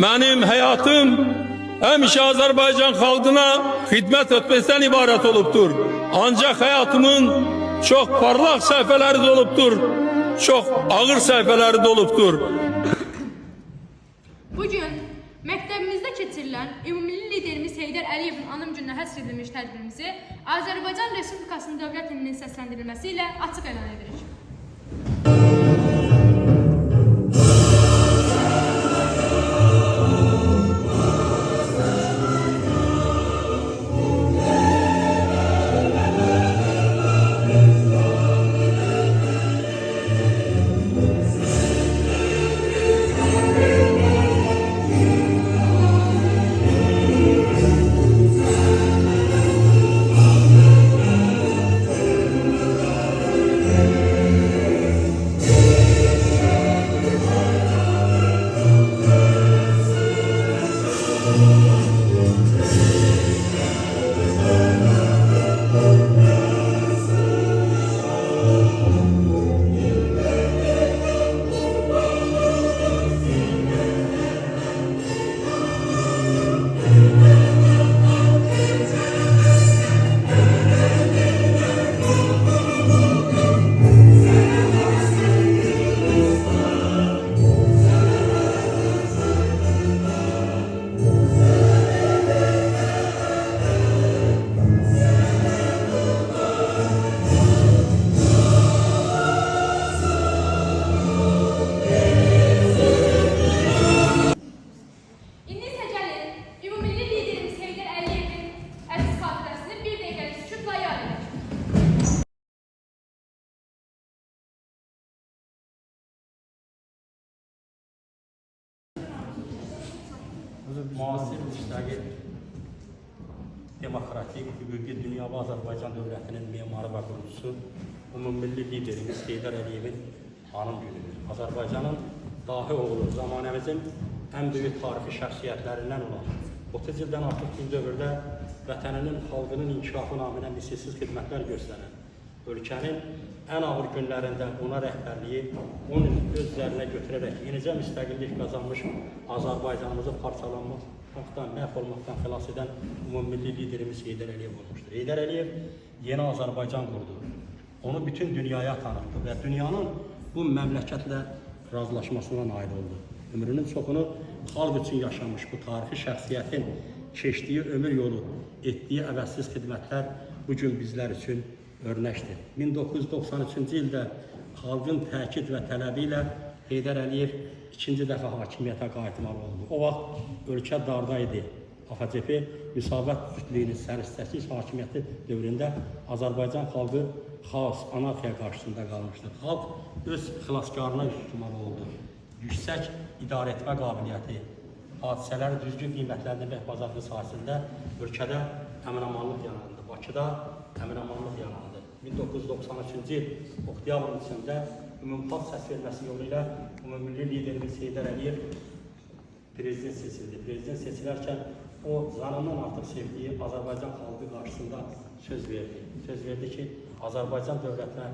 Benim hayatım hemşe Azerbaycan halkına hizmet etmesinden ibaret oluptur. Ancak hayatımın çok parlak sayfaları doluptur. Çok ağır sayfaları doluptur. Bugün məktəbimizdə keçirilən ümumilli liderimiz Heydər Əliyevin anım gününə həsr edilmiş tədbirimizi Azərbaycan Respublikasının dövlət himninin səsləndirilməsi ilə açıq elan edirik. Müasir müstəqil, demokratik, hüquqi dünya və Azərbaycan dövlətinin memarı və qurucusu ümumilli liderimiz Heydər Əliyevin anım günüdür. Azərbaycanın dahi oğlu, zamanəmizin ən böyük tarixi şəxsiyyətlərindən olan 30 ildən artıq bir dövrdə vətəninin, xalqının inkişafı naminə misilsiz xidmətlər göstərən, ölkənin ən ağır günlərində ona rəhbərliyi, onun öz üzərinə götürərək yenicə müstəqillik qazanmış Azərbaycanımızı parçalanmaqdan, məhv olmaqdan xilas edən ümumilli liderimiz Heydər Əliyev olmuşdur. Heydər Əliyev yeni Azərbaycan qurdu. Onu bütün dünyaya tanıtdı və dünyanın bu məmləkətlə razılaşmasına nail oldu. Ömrünün çoxunu xalq üçün yaşamış bu tarixi şəxsiyyətin keçdiyi ömür yolu, etdiyi əvəzsiz xidmətlər bugün bizlər üçün örnəkdir. 1993-cü ildə xalqın təkid və tələbi ilə Heydər Əliyev ikinci dəfə hakimiyyətə qayıtmalı oldu. O vaxt ölkə darda idi. AXCP müsabət cütlüyünün səristəsiz hakimiyyəti dövründə Azərbaycan xalqı xaos, anarxiya qarşısında qalmışdır. Xalq öz xilaskarına üst tutmalı oldu. Yüksək idarə etmə qabiliyyəti, hadisələri düzgün qiymətləndirmək bacarığı sahəsində ölkədə əmin-amanlıq yarandı. Bakıda əmin-amanlıq yarandı. 1993-cü il oktyabrın içində ümumxalq səsverməsi yolu ilə ümumilli liderimiz Heydər Əliyev prezident seçildi. Prezident seçilərkən o canından artıq sevdiyi Azərbaycan xalqı qarşısında söz verdi. Söz verdi ki, Azərbaycan dövlətinə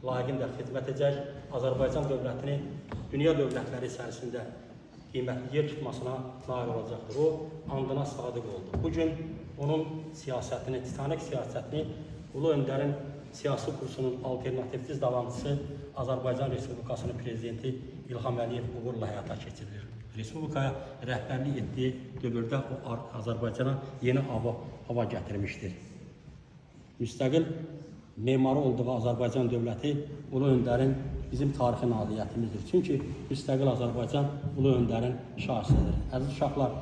layiqincə xidmət edəcək, Azərbaycan dövlətini dünya dövlətləri içərisində qiymətli yer tutmasına nail olacaqdır. O, andına sadiq oldu. Bugün onun siyasətini, titanik siyasətini Ulu Öndərin siyasi kursunun alternatifsiz davamçısı Azərbaycan Respublikasının prezidenti İlham Əliyev uğurla həyata keçirilir. Respublikaya rəhbərlik etdiyi dövrdə o Azərbaycana yeni hava gətirmişdir. Müstəqil memarı olduğu Azərbaycan dövləti Ulu Öndərin bizim tarixi nailiyyətimizdir. Çünki müstəqil Azərbaycan Ulu Öndərin şahisidir. Əziz uşaqlar,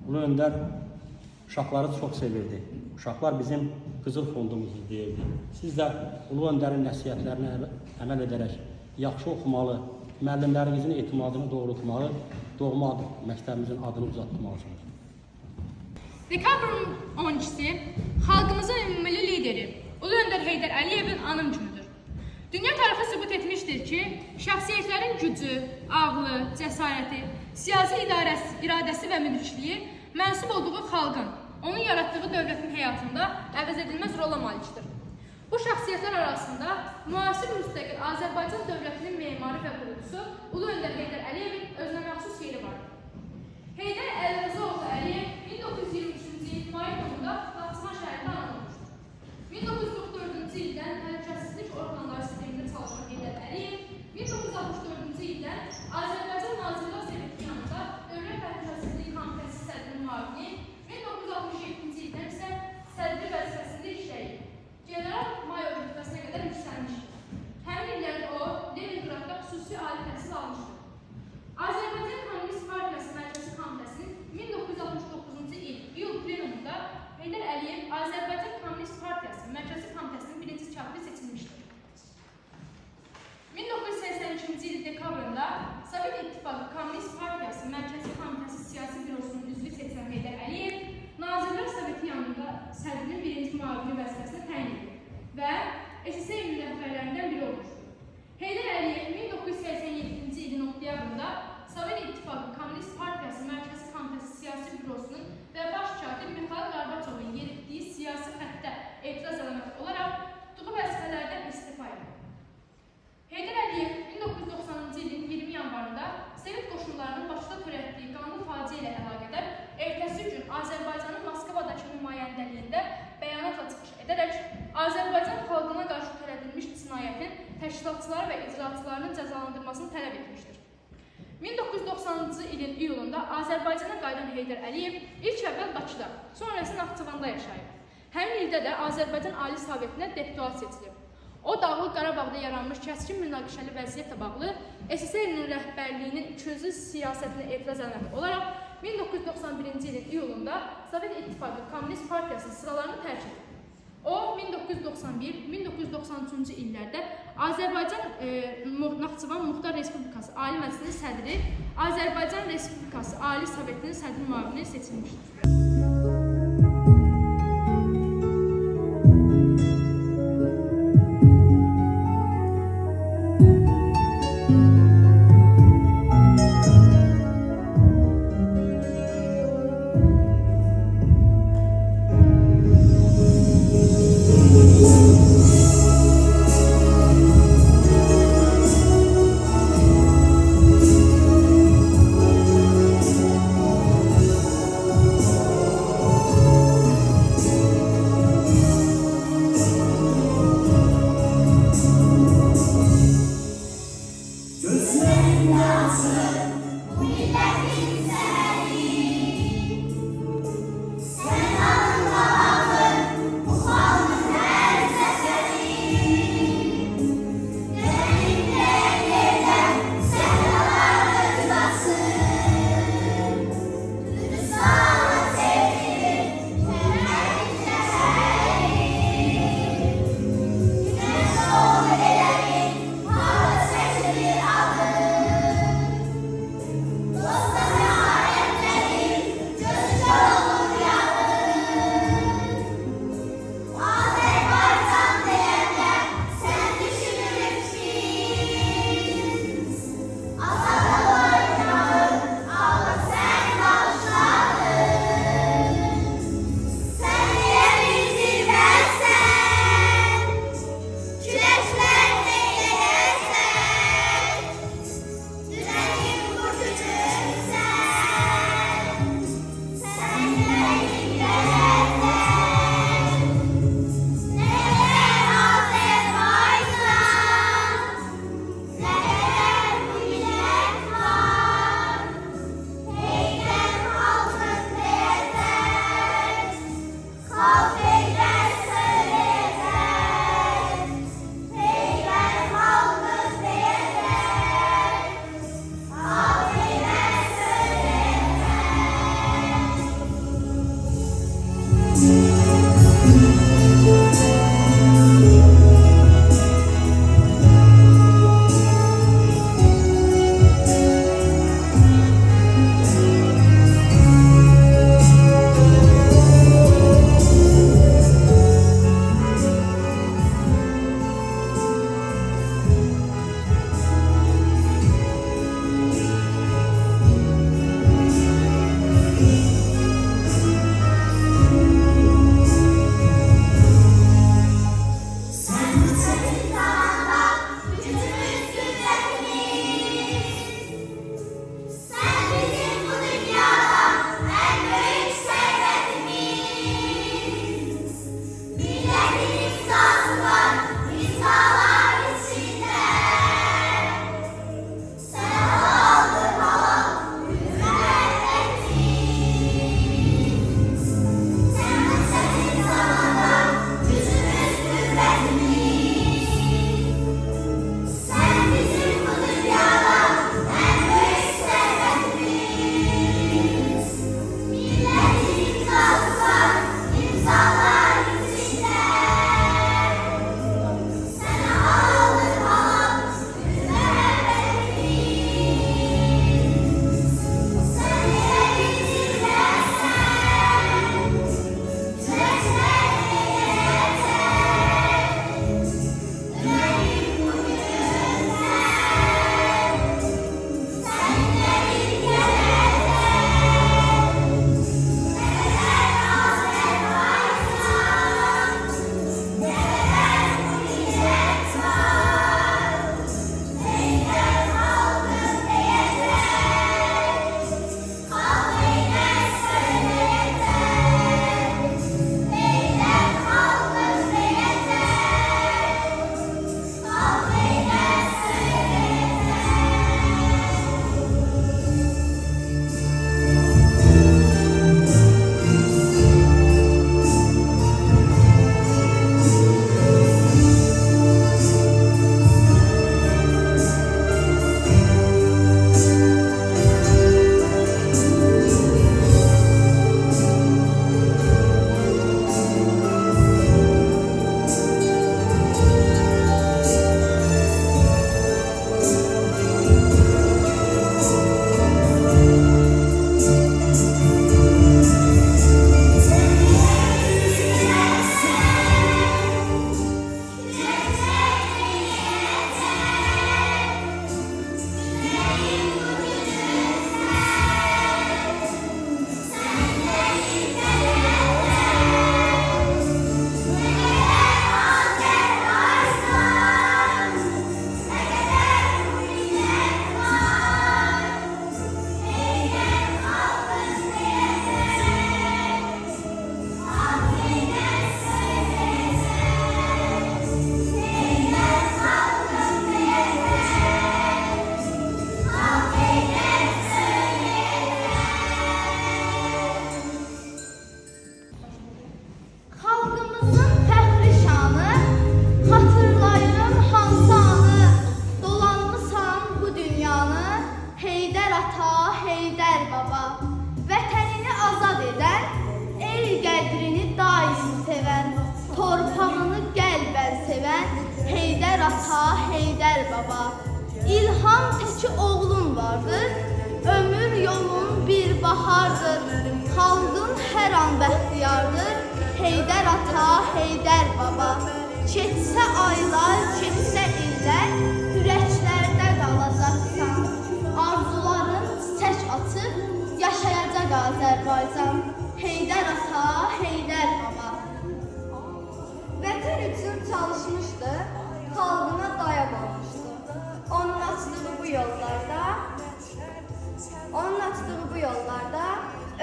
Ulu Öndər uşaqları çox sevirdi. Uşaqlar bizim qızıl fondumuzdur deyirdi. Siz də Ulu Öndərin nəsihətlərinə əməl edərək yaxşı oxumalı, müəllimlərinizin etimadını doğrultmalı, doğma məktəbimizin adını uzatmalısınız. Dekabrın 12-si xalqımızın ümumilli lideri Ulu Öndər Heydər Əliyevin anım günüdür. Dünya tarixi sübut etmişdir ki, şəxsiyyətlərin gücü, ağlı, cəsarəti, siyasi iradəsi və müdrikliyi mənsub olduğu xalqın, onun yaratdığı dövlətin həyatında əvəz edilməz rola malikdir. Bu şəxsiyyətlər arasında müasir müstəqil Azərbaycan dövlətinin memarı və qurucusu Ulu Öndər Heydər Əliyevin özünə məxsus yeri vardır. Heydər İttifaqı Kommunist Partiyası Mərkəzi Komitəsi Siyasi Bürosunun və baş katib Mixail Qarbaçovun yeritdiyi siyasi xəttə etiraz əlaməti olaraq tutduğu vəzifələrdən istifa edir. Heydər Əliyev 1990-cı ilin 20 yanvarında Sovet qoşunlarının Bakıda törətdiyi qanlı faciə ilə əlaqədar ertəsi gün Azərbaycanın Moskvadakı nümayəndəliyində bəyanatla çıxış edərək Azərbaycan xalqına qarşı törədilmiş cinayətin təşkilatçıları və icraçılarının cəzalandırılmasını tələb etmişdir. 1990-cı ilin iyulunda Azərbaycana qayıdan Heydər Əliyev ilk əvvəl Bakıda, sonra isə Naxçıvanda yaşayıb. Həmin ildə də Azərbaycan Ali Sovetinə deputat seçilib. O, Dağlıq Qarabağda yaranmış kəskin münaqişəli vəziyyətlə bağlı SSR-nin rəhbərliyinin ikinci siyasətinə etiraz əməli olaraq 1991-ci ilin iyulunda Sovet İttifaqı Kommunist Partiyasının sıralarını tərk edib. O, 1991-1993-cü illərdə Azərbaycan Naxçıvan Muxtar Respublikası Ali Məclisinin sədri, Azərbaycan Respublikası Ali Sovetinin sədri müavini seçilmişdir. ata Heydər baba, vətənini azad edən, el qədrini daim sevən, torpağını qəlbən sevən Heydər ata Heydər baba. İlham təki oğlun vardır, ömür yolun bir bahardır, xalqın hər an bəxtiyardır Heydər ata Heydər baba. Keçsə aylar, keçsə illər, ürəklərdə qalacaqsan. Arzuların çiçək açıb, yaşayacaq Azərbaycan Heydər ata Heydər baba. Vətən üçün çalışmışdı, xalqına dayaq olmuşdu. Onun açdığı bu yollarda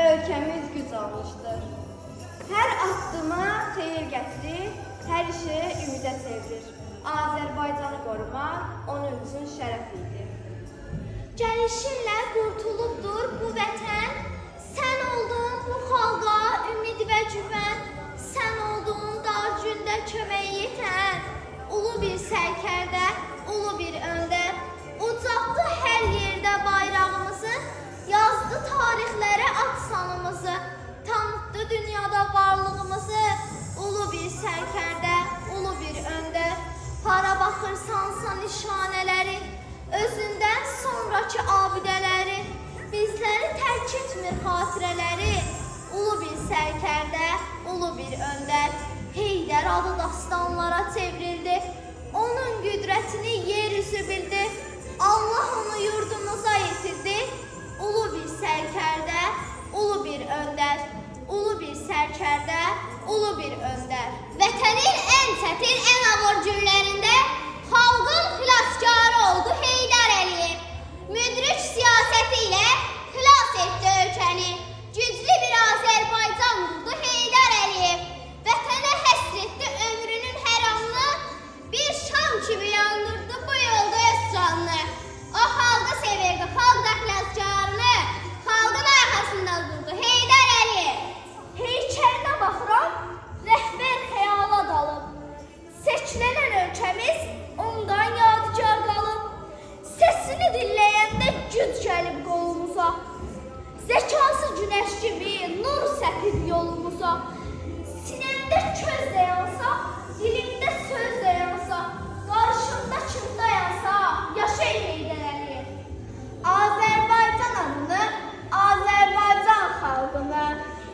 ölkəmiz güc almışdır. Hər addıma xeyir gətirir, hər işi ümidə çevirir. Azərbaycanı qorumaq onun üçün şərəf idi. Gəlişinlə qurtulubdur bu vətən, sən oldun bu xalqa ümid və güvən, sən oldun dar gündə kömək yetən, ulu bir sərkərdə, ulu bir öndər, ucaltdı hər yerdə bayrağımızı, yazdı tarixlərə ad sanımızı, tanıtdı dünyada varlığımızı, ulu bir sərkərdə, ulu bir öndər. Hara baxırsansa nişanələri, özündən sonraki abidələri, bizləri tərk etmir xatirələri, ulu bir sərkərdə, ulu bir öndər. Heydər adı dastanlara çevrildi, onun qüdrətini yer üzü bildi, Allah onu yurdumuza yetirdi, ulu bir sərkərdə, ulu bir öndər, ulu bir sərkərdə, ulu bir öndər. Vətənin ən çətin, ən ağır günlərində xalqın xilaskarı oldu Heydər Əliyev. Müdrik siyasəti ilə xilas etdi ölkəni. Güclü bir Azərbaycan qurdu Heydər Əliyev. Vətənə həsr etdi ömrünün hər anını, bir şam kimi yandırdı bu yolda öz canını. O xalqı sevirdi, xalq da xilaskarını, xalqın arxasında durdu Heydər Əliyev. Heykəlinə baxıram, rəhbər xəyala dalıb. Seçilən ölkəmiz ondan yadigar qalıb. Səsini dinləyəndə güc gəlib qolumuza. Zəkası günəş kimi nur səpib yolumuza. Sinəmdə köz dayansa, dilimdə söz dayansa, qarşımda kim dayansa, yaşay Heydər Əliyev. Azərbaycan adını, Azərbaycan xalqını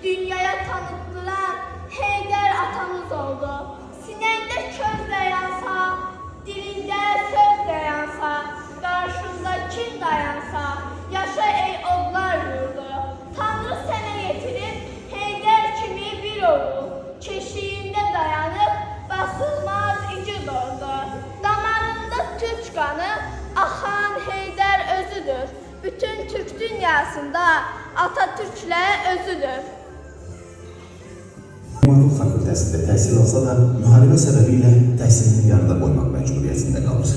dünyaya tanıtdılar, Heydər atamız oldu. Sinəndə köz dayansa, dilində söz dayansa, qarşında kim dayansa, yaşa ey oğlar yurdu. Tanrı sənə yetirib Heydər kimi bir oğul, keşiyində dayanıb basılmaz igid oldu. Damarında türk qanı axan Heydər özüdür. Bütün Türk dünyasında Atatürklə özüdür. Hüquq fakültəsində təhsil alsa da, müharibə səbəbilə təhsilini yarıda qoymaq məcburiyyətində qalır.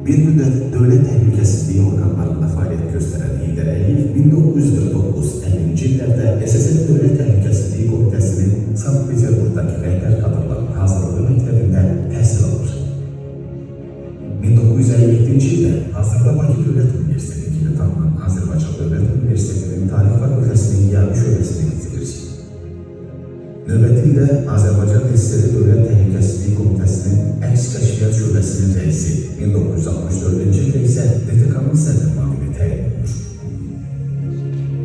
Bir müddət dövlət təhlükəsizliyi orqanlarında fəaliyyət göstərən Heydər Əliyev 1949-50-ci illərdə SSR Dövlət Təhlükəsizliyi Komitəsinin Sankt-Peterburqdakı rəhbər kadrlarının hazırlığı məktəbində təhsil alır. 1957-ci ildə hazırda Bakı Dövlət Universiteti kimi tanınan Azərbaycan Dövlət Universitetinin Tarix Fakültəsinin yarı şöbəsini bitirir. Növbəti ildə Azərbaycan SSR Dövlət Təhlükəsizliyi Komitəsinin Əks Kəşfiyyat Şöbəsinin rəisi, 1964-cü ildə isə DTK-nın sədr müavini təyin olunur.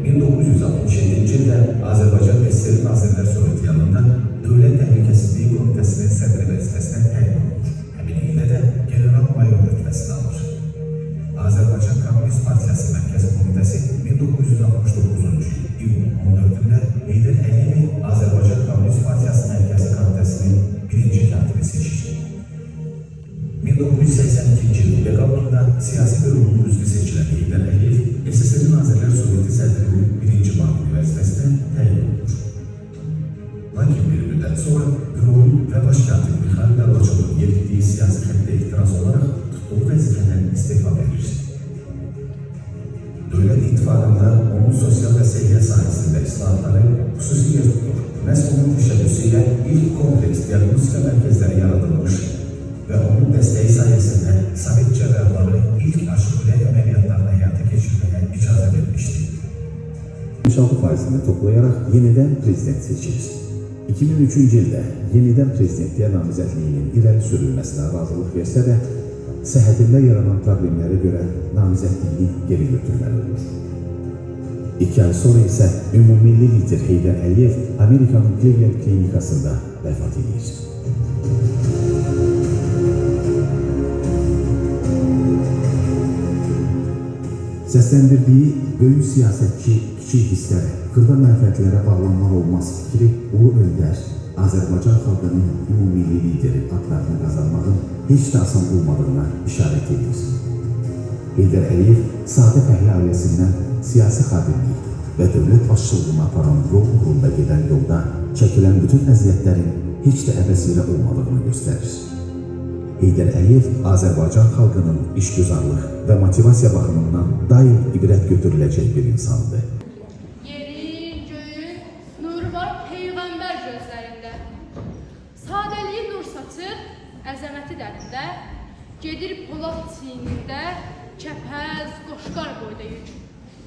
1967-ci ildə Azərbaycan SSR Nazirlər Soveti yanında Dövlət Təhlükəsizliyi Komitəsinin sədri vəzifəsinə təyin olunur. Həmin ildə də general-mayor rütbəsini alır. Azərbaycan Kommunist Partiyası Mərkəzi Komitəsi 1969-cu iyun 14-də Heydər Əliyevi Azərbaycan Kommunist Partiyası Mərkəzi Komitəsinin birinci katibi seçir. 1982-ci il dekabrında siyasi bölümünün üzvü seçilən Heydər Əliyev SSR Nazirlər Soveti sədrinin birinci müavini vəzifəsinə təyin olunur. Lakin bir müddət sonra büronun və baş katib Mixail Gorbaçovun yeritdiyi siyasi xəttə etiraz olaraq tutduğu vəzifədən istifa verir. Dövlət İttifaqında onun sosial və səhiyyə sahəsində islahatları xüsusi yer tutur. Məhz onun təşəbbüsü ilə ilk kompleks diagnostika mərkəzləri yaradılmış və onun dəstəyi sayəsində Sovet cərrahları ilk aşıq ürək əməliyyatlarını həyata keçirməyə icazə %76%-ni toplayaraq yenidən prezident seçilir. 2003-cü ildə yenidən prezidentliyə namizədliyinin irəli sürülməsinə razılıq versə də, səhhətində yaranan problemlərə görə namizədliyini geri götürməli olur. 2 ay sonra isə ümummilli lider Heydər Əliyev Amerikanın Cleveland klinikasında vəfat edir. Səsləndirdiyi böyük siyasətçi, kiçik hisslərə, xırda mənfəətlərə bağlanmaq olmaz fikri Ulu Öndər, Azərbaycan xalqının ümumilli lideri adlarını qazanmağın heç də asan olmadığına işarət edir. Heydər Əliyev sadə fəhlə ailəsindən siyasi xadimlik və dövlət başçılığına aparan yol uğrunda gedən yolda çəkilən bütün əziyyətlərin heç də əbəs yerə olmadığını göstərir. Heydər Əliyev Azərbaycan xalqının işgüzarlıq və motivasiya baxımından daim ibrət götürüləcək bir insandır. Yerin, göyün nuru var Peyğəmbər gözlərində. Sadəliyi nur saçır, əzəməti dərində. Gedir Polad çiynində, kəpəz, qoşqar boyda yük.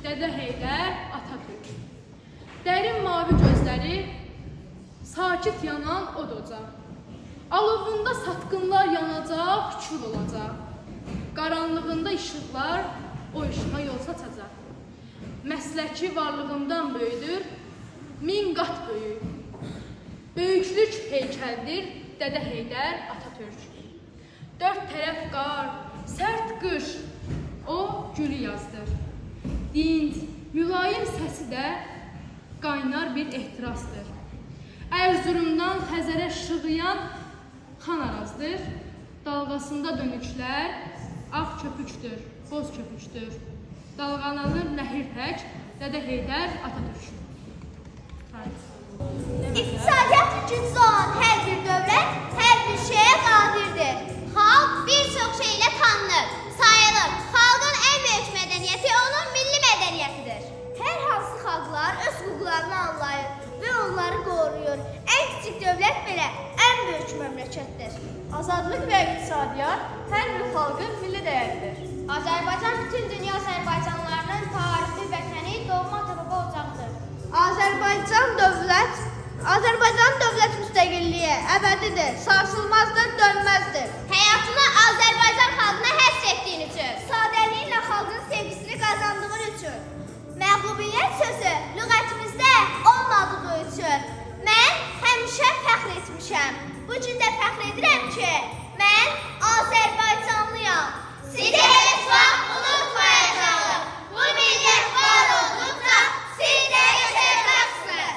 Dədə Heydər, Atatürk. Dərin mavi gözləri, sakit yanan od ocaq. Alovunda satqınlar yanacaq, kül olacaq. Qaranlığında işıqlar o işığa yol saçacaq. Məsləki varlığından böyüdür, 1000 qat böyük. Böyüklük heykəldir Dədə Heydər, Atatürk. Dörd tərəf qar, sərt qış, o gülü yazdır. Dinc, mülayim səsi də qaynar bir ehtirasdır. Ərzurumdan Xəzərə şığıyan xan arazdır. Dalğasında dönüklər, ağ köpükdür, boz köpükdür. Dalğalanır nəhir tək, Dədə Heydər, Atatürk. İqtisadiyyatı güclü olan hər bir dövlət hər bir şeyə qadirdir. Xalq bir çox şeylə tanınır, sayılır. Xalqın ən böyük mədəniyyəti onun milli mədəniyyətidir. Hər hansı xalqlar öz hüquqlarını anlayır və onları qoruyur. Ən kiçik dövlət belə ən böyük məmləkətdir. Azadlıq və iqtisadiyyat hər bir xalqın milli dəyəridir. Azərbaycan bütün dünya Azərbaycanlılarının tarixi vətəni, doğma baba ocaqdır. Azərbaycan dövlət müstəqilliyi əbədidir, sarsılmazdır, dönməzdir. Həyatını Azərbaycan xalqına həsr etdiyin üçün, sadəliyinlə xalqın sevgisini qazandığın üçün, məğlubiyyət sözü lüğətimizdə olmadığı üçün mən həmişə fəxr etmişəm. Bu gün də fəxr edirəm ki, mən Azərbaycanlıyam. Sizi heç vaxt unutmayacağım. Bu millət var olduqca siz də yaşayacaqsınız.